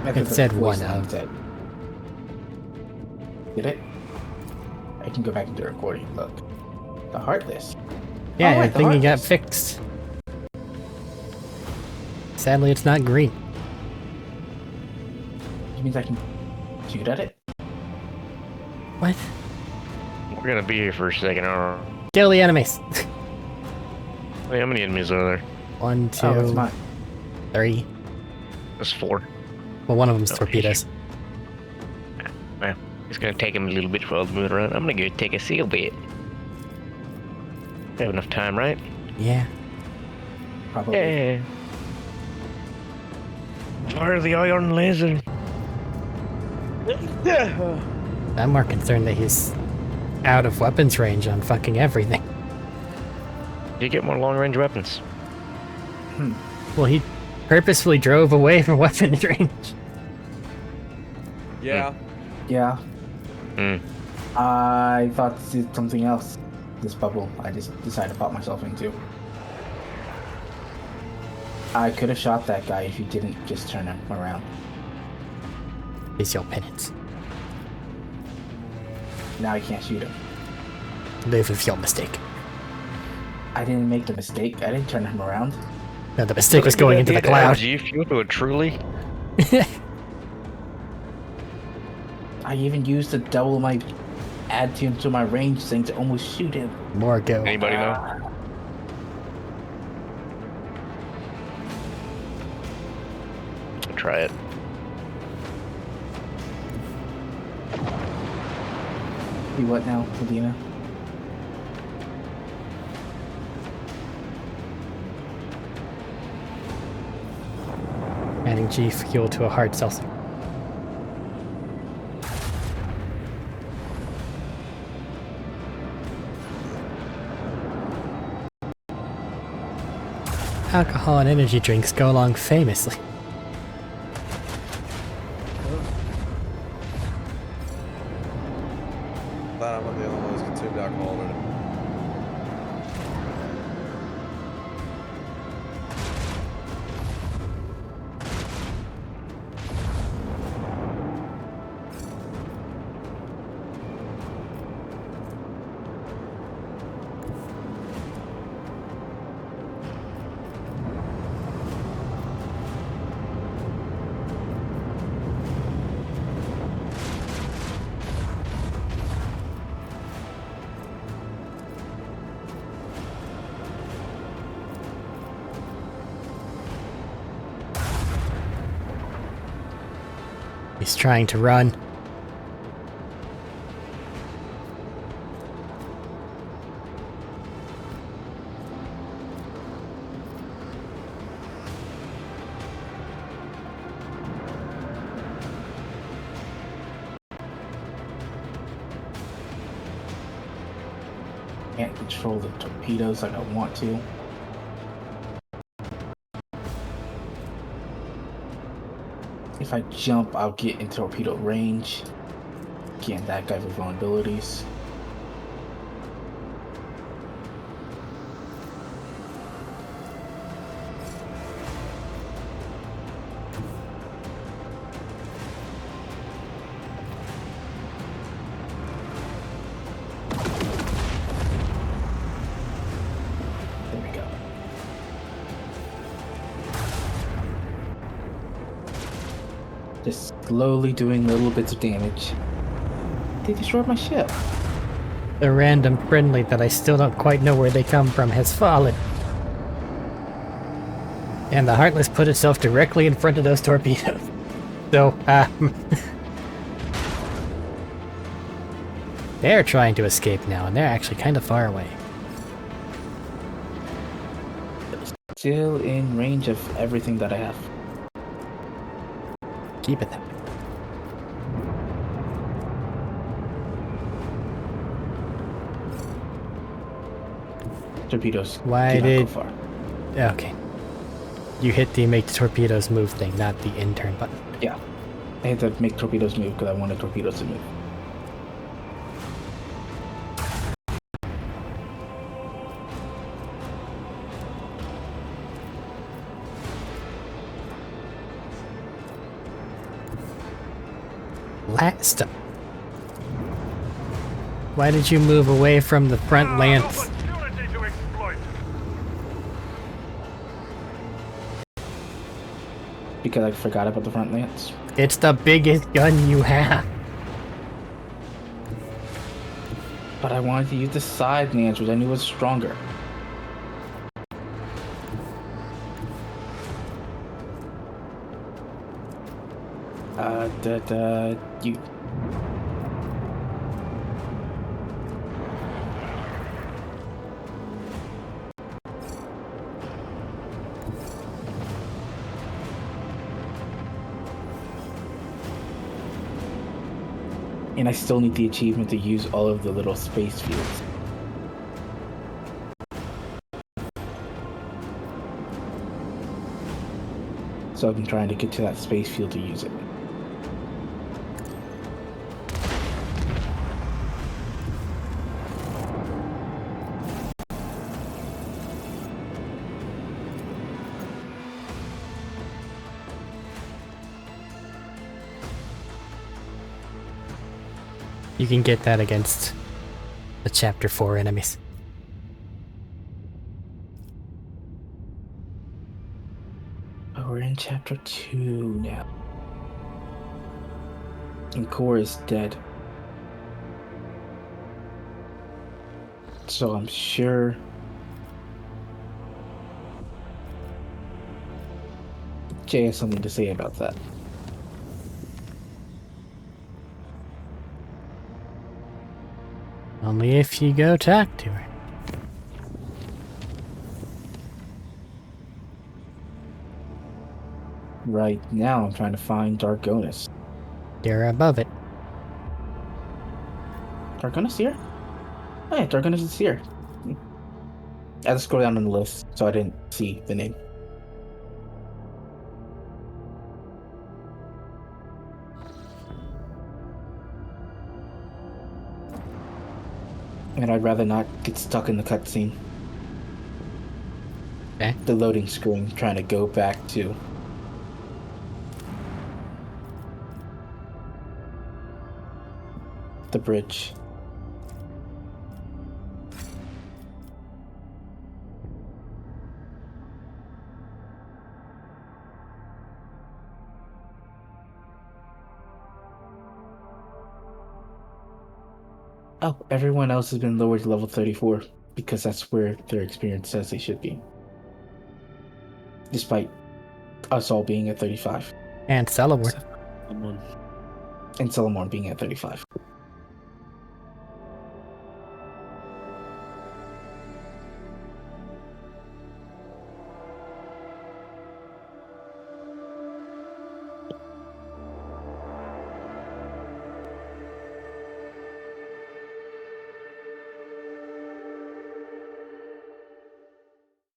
That's it what the said voice one line of. said. Did it? I can go back into the recording. Look. The Heartless. Yeah, Oh, I right, the think it got Heartless. fixed. Sadly, it's not green. Which means I can shoot at it? What? We're gonna be here for a second. Kill the enemies. Wait, how many enemies are there? 1, 2, Oh, it's mine. 3. There's 4. Well, one of them's Oh, torpedoes. Well, it's gonna take him a little bit for all the move around. I'm gonna go take a seal bit. We have enough time, right? Yeah. Probably. Yeah. Fire the iron laser. I'm more concerned that he's out of weapons range on fucking everything. You get more long-range weapons. Well, he purposefully drove away from weapons range. Yeah. Yeah. Hmm. I thought this did something else. This bubble I just decided to pop myself into. I could have shot that guy if you didn't just turn him around. It's your penance. Now I can't shoot him. Live with your mistake. I didn't make the mistake. I didn't turn him around. No, the mistake was going into the cloud. G fuel to a truly. I even used to double my add to my range thing to almost shoot him. More go. Anybody know? try it. You what now, Medina? Adding G fuel to a hard seltzer. Alcohol and energy drinks go along famously. Glad I'm not the only one who's consumed alcohol today. He's trying to run. Can't control the torpedoes like I want to. If I jump, I'll get in torpedo range. Getting that guy with vulnerabilities. There we go. Just slowly doing little bits of damage. They destroyed my ship. The random friendly that I still don't quite know where they come from has fallen. And the Heartless put itself directly in front of those torpedoes. So, they're trying to escape now, and they're actually kind of far away. Still in range of everything that I have. Keep it that way. Torpedoes. Why do not did- go far. Okay. You hit the make torpedoes move thing, not the in-turn button. Yeah. I had to make torpedoes move because I wanted torpedoes to move. Last. Why did you move away from the front lance? Because I forgot about the front lance. It's the biggest gun you have. But I wanted to use the side lance, which I knew was stronger. You... And I still need the achievement to use all of the little space fields. So I've been trying to get to that space field to use it. You can get that against the Chapter 4 enemies. Oh, we're in chapter 2 now. And Core is dead. So I'm sure Jay has something to say about that. Only if you go talk to her. Right now, I'm trying to find Dargonis. You're above it. Dargonis here? Oh yeah, Dargonis is here. I had to scroll down on the list, so I didn't see the name. And I'd rather not get stuck in the cutscene. Okay. The loading screen, trying to go back to. The bridge. Oh, everyone else has been lowered to level 34 because that's where their experience says they should be. Despite us all being at 35. And Celamore. And Celamore being at 35.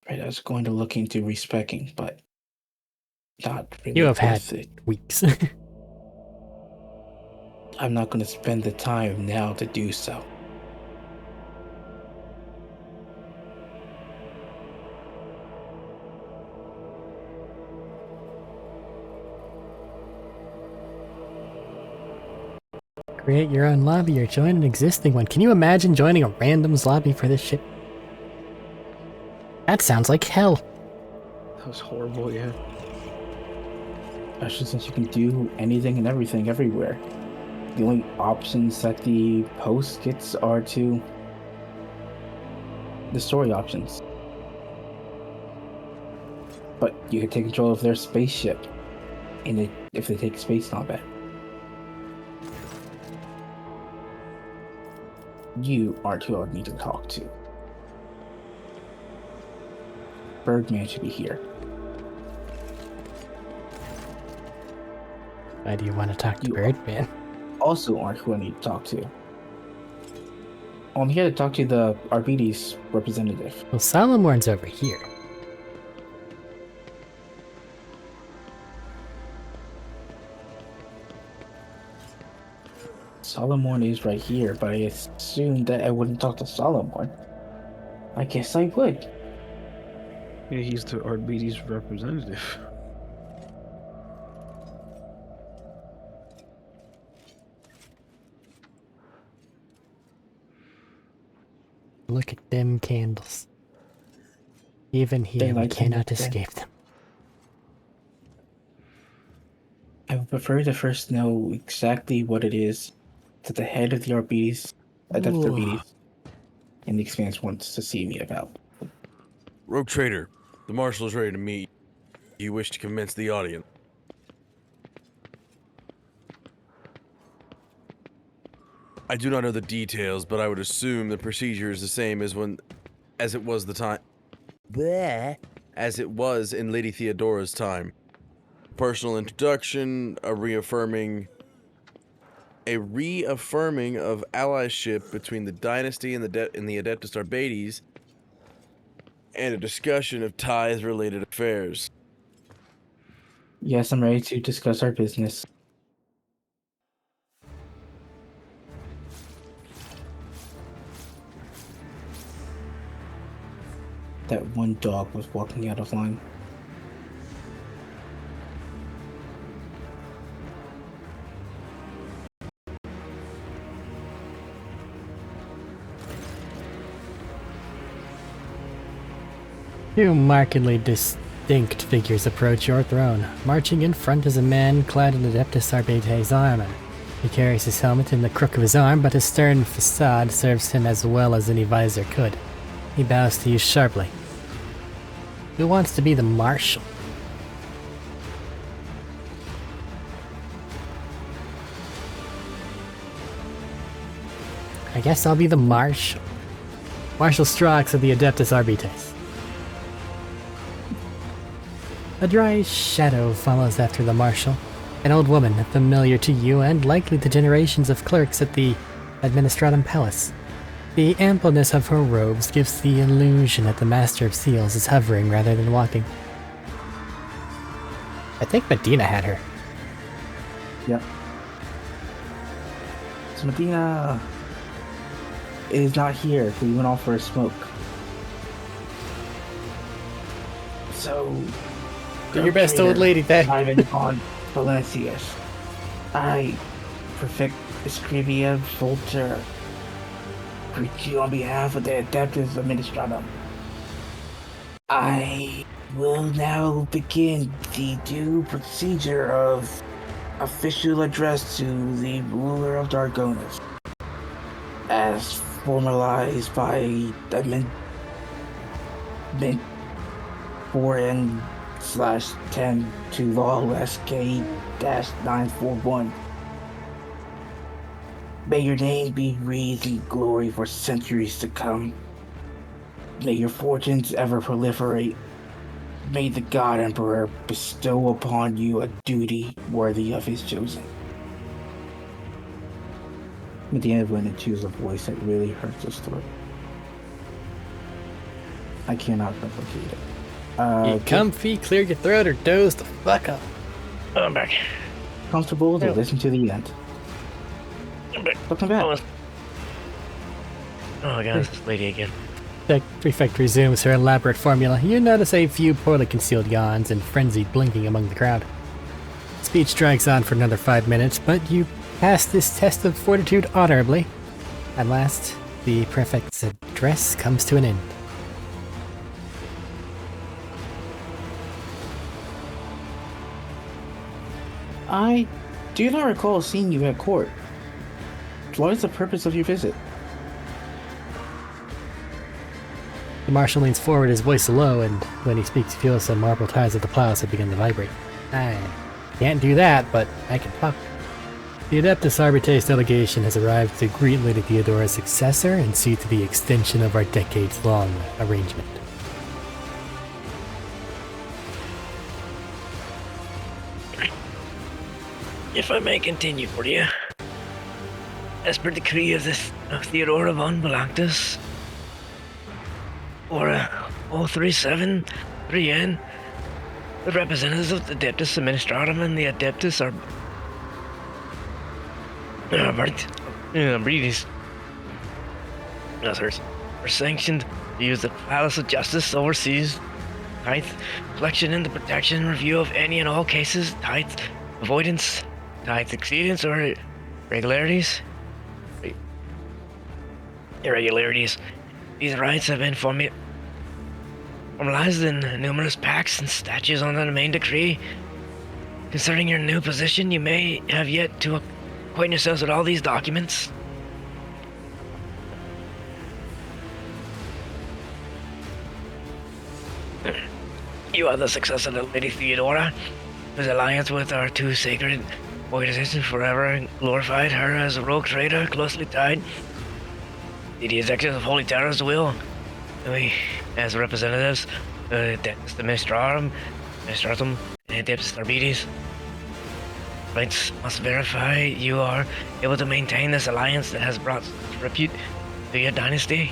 Right, I was going to look into respecking, but not really You have worth had it. weeks. I'm not going to spend the time now to do so. Create your own lobby or join an existing one. Can you imagine joining a random's lobby for this shit? That sounds like hell. That was horrible, yeah. Especially since you can do anything and everything everywhere. The only options that the post gets are to the story options. But you can take control of their spaceship if they take space combat. You aren't who I need to talk to. Birdman should be here. Why do you want to talk to You Birdman? Also aren't who I need to talk to. I'm here to talk to the Arbites representative. Well, Salomon's over here. Solomon is right here, but I assumed that I wouldn't talk to Solomon. I guess I would. Yeah, he's the Arbites representative. Look at them candles. Even here, we light them cannot up there. escape them. I would prefer to first know exactly what it is that the head of the Arbites, in the Expanse wants to see me about. Rogue Trader, the Marshal is ready to meet. You wish to commence the audience. I do not know the details, but I would assume the procedure is the same as it was in Lady Theodora's time. Personal introduction, a reaffirming of allyship between the dynasty and the Adeptus Arbites, and a discussion of tithe-related affairs. Yes, I'm ready to discuss our business. That one dog was walking out of line. Two markedly distinct figures approach your throne. Marching in front is a man clad in Adeptus Arbites armor. He carries his helmet in the crook of his arm, but his stern facade serves him as well as any visor could. He bows to you sharply. Who wants to be the marshal? I guess I'll be the Marshal. Marshal Strox of the Adeptus Arbites. A dry shadow follows after the Marshal, an old woman familiar to you and likely to generations of clerks at the Administratum Palace. The ampleness of her robes gives the illusion that the Master of Seals is hovering rather than walking. I think Medina had her. Yep. So Medina is not here. We went off for a smoke. So... Do your best, old lady, then. Ivan on Valencius. I, Perfect Escribia Volter, greet you on behalf of the Adeptus Administratum. I will now begin the due procedure of official address to the ruler of Dargonis, as formalized by Amendment 4N/10 to Law SK-941. May your name be wreathed in glory for centuries to come. May your fortunes ever proliferate. May the God Emperor bestow upon you a duty worthy of his chosen. Medina went and choose a voice that really hurts the story. I cannot replicate it. You comfy, clear your throat, or doze the fuck up. I'm back. Comfortable to listen to the end. I'm back. Welcome back. Oh, I got this lady again. The prefect resumes her elaborate formula. You notice a few poorly concealed yawns and frenzied blinking among the crowd. Speech drags on for another 5 minutes, but you pass this test of fortitude honorably. At last, the prefect's address comes to an end. I do not recall seeing you at court. What is the purpose of your visit? The Marshal leans forward, his voice low, and when he speaks, you feel some marble ties of the plows that begin to vibrate. I can't do that, but I can talk. The Adeptus Arbites delegation has arrived to greet Lady Theodora's successor and see to the extension of our decades-long arrangement. If I may continue for you. As per decree of Theodora von Balactus, or 037 3N, the representatives of the Adeptus Administratum and the Adeptus Arbites are sanctioned to use the Palace of Justice overseas tithe collection and the protection and review of any and all cases, tithe avoidance, tithe exceedance, or irregularities. These rights have been formalized in numerous pacts and statutes under the main decree. Concerning your new position, you may have yet to acquaint yourselves with all these documents. You are the successor of Lady Theodora, whose alliance with our two sacred organizations forever glorified her as a rogue trader closely tied to the executives of Holy Terror's will. We, as representatives, the Administratum, and Adeptus Arbites, rights must verify you are able to maintain this alliance that has brought repute to your dynasty.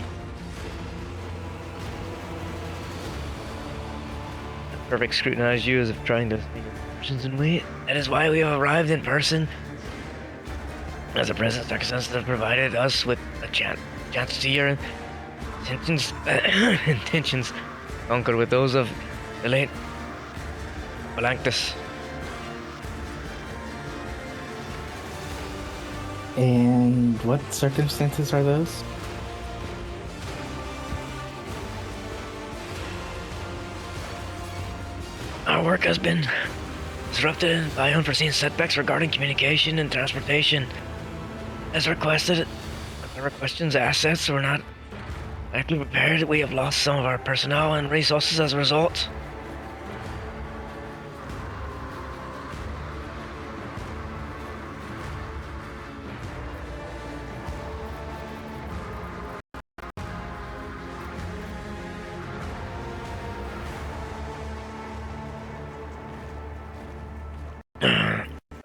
Perfect scrutinized you as if trying to see your questions and wait. That is why we have arrived in person, as the present circumstances have provided us with a chance to see your intentions concur with those of the late Balactus. And what circumstances are those? Our work has been disrupted by unforeseen setbacks regarding communication and transportation. As requested, our questions assets were not adequately prepared. We have lost some of our personnel and resources as a result.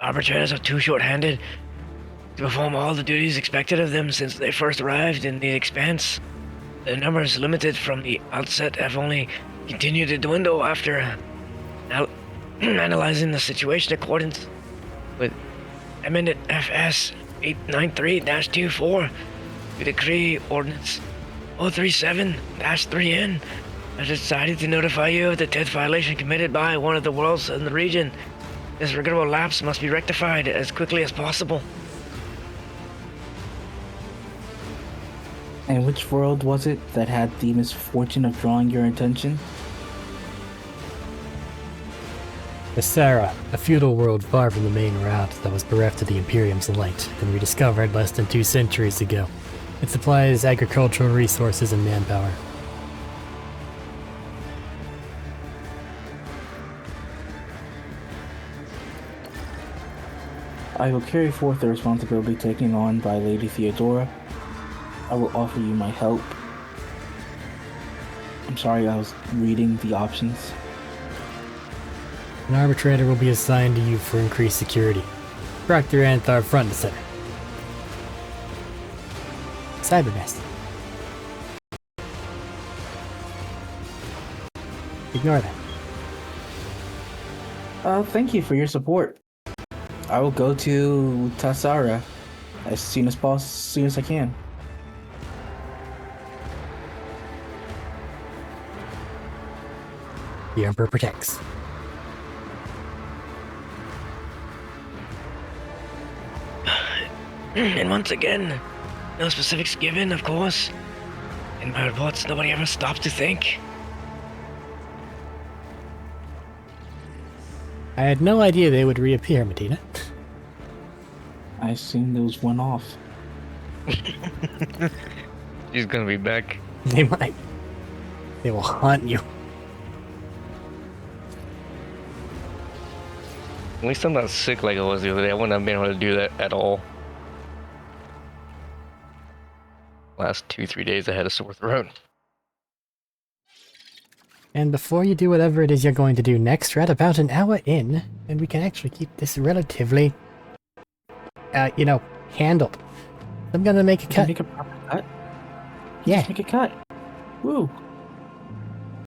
arbitrators are too short-handed to perform all the duties expected of them since they first arrived in the expanse. The numbers limited from the outset have only continued to dwindle after analyzing the situation in accordance with Amendment FS 893-24, we decree Ordinance 037-3N has decided to notify you of the 10th violation committed by one of the worlds in the region. This regrettable lapse must be rectified as quickly as possible. And which world was it that had the misfortune of drawing your attention? Sarah, a feudal world far from the main route that was bereft of the Imperium's light and rediscovered less than 2 centuries ago. It supplies agricultural resources and manpower. I will carry forth the responsibility taken on by Lady Theodora. I will offer you my help. I'm sorry, I was reading the options. An arbitrator will be assigned to you for increased security. Proctor Anthar front and center. Cybernest. Ignore that. Thank you for your support. I will go to Tassara as soon as I can. The Emperor protects. And once again, no specifics given, of course. In my reports, nobody ever stops to think. I had no idea they would reappear, Medina. I assumed there was one off. She's gonna be back. They might. They will haunt you. At least I'm not sick like I was the other day. I wouldn't have been able to do that at all. Last 2-3 days I had a sore throat. And before you do whatever it is you're going to do next, we're at about an hour in, and we can actually keep this relatively, handled. I'm gonna make a cut. Make a proper cut? Yeah. Just make a cut. Woo.